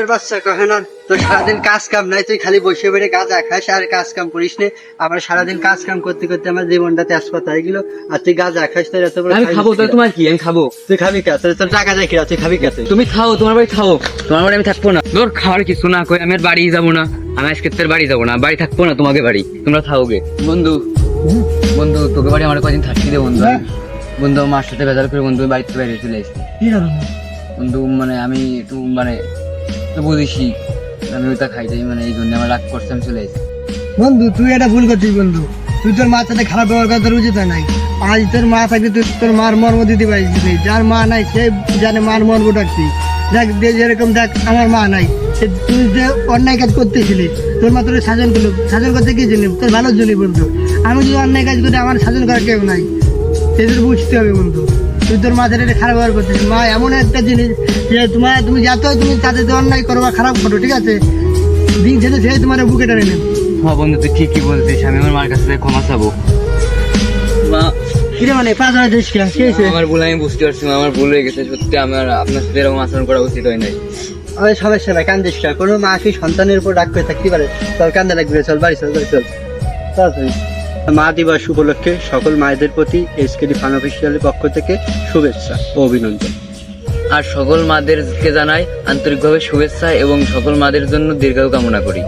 হারামের বাচ্চা কহে না, তোর সারাদিন কাজ কাম নাই, তুই খালি বসে বেড়ে গাঁজা খাস আর কাজ কাম করিস নে। আমার সারাদিন কাজ কাম করতে করতে আমার জীবনটা তেজপাতা হয়ে গেল, আর তুই গাঁজা খাস। তোর এত বড় আমি খাবো তো, তোমার কি? আমি খাবো। তুই খাবি কে? তোর টাকা দেখি তুই খাবি কে? তুমি খাও, তোমার বাড়ি খাও, তোমার বাড়ি আমি থাকবো না। তোর খাওয়ার কিছু না কই আমি আর বাড়ি যাবো না, আমি আজকে তোর বাড়ি যাবো না, বাড়ি থাকবো না, তোমাকে বাড়ি তোমরা থাকোগে। বন্ধু বন্ধু তোকে বাড়ি আমার কদিন থাকতে দে বন্ধু। বন্ধু মার সাথে বেজার করে বন্ধু বাড়িতে বাইরে চলে এসেছি বন্ধু। মানে আমি একটু মানে তো বুঝিসই আমি ওইটা খাইতে, মানে এই জন্য আমার রাগ করছে, আমি চলে এসেছি। বন্ধু তুই এটা ভুল করছিস বন্ধু, তুই তোর মার সাথে খারাপ ব্যবহার করা তোর উচিত নাই। আজ তোর মা থাকলে তুই তোর মার মর্ম দিতে পারিস, যার মা নাই সে জানে মার মর্ম ডাকছিস। দেখ যেরকম দেখ আমার মা নাই, তুই যে অন্যায় কাজ করতেছিলি, তোর মা তোর শাসন করলো, শাসন করতে গিয়েছিলি তোর ভালোর জন্যই বন্ধু। আমি যদি অন্যায় কাজ করি আমার শাসন করার কেউ নাই, সেটা বুঝতে হবে বন্ধু। তুই তোর মাথার এটা খারাপ ব্যবহার করতেছিস। মা এমন একটা জিনিস যে তুমি যত তুমি তাদের অন্যায় করো বা খারাপ করো, ঠিক আছে, দিন শেষে সে তোমার বুকে টেনে নেবে। হ্যাঁ বন্ধু তুই ঠিকই বলছিস, আমি আমার মার কাছে ক্ষমা চাবো। মা কিরে মানে পাঁচ হাজার দিস কি হয়েছে? আমার ভুল আমি বুঝতে পারছি, আমার ভুল হয়ে গেছে সত্যি, আমার আপনার সাথে এরকম আচরণ করা উচিত হয় নাই। ওই সমস্যা নাই, কান্দিস না। কোনো মা কি সন্তানের উপর রাগ করে থাকতে পারে? চল কান্দা লাগবে, চল বাড়ি চল, বাড়ি চল তাড়াতাড়ি। মা দিবস উপলক্ষে সকল মায়েদের প্রতি এসকেডি ফান অফিসিয়ালের পক্ষ থেকে শুভেচ্ছা ও অভিনন্দন। আর সকল মাদেরকে জানাই আন্তরিকভাবে শুভেচ্ছা এবং সকল মাদের জন্য দীর্ঘায়ু কামনা করি।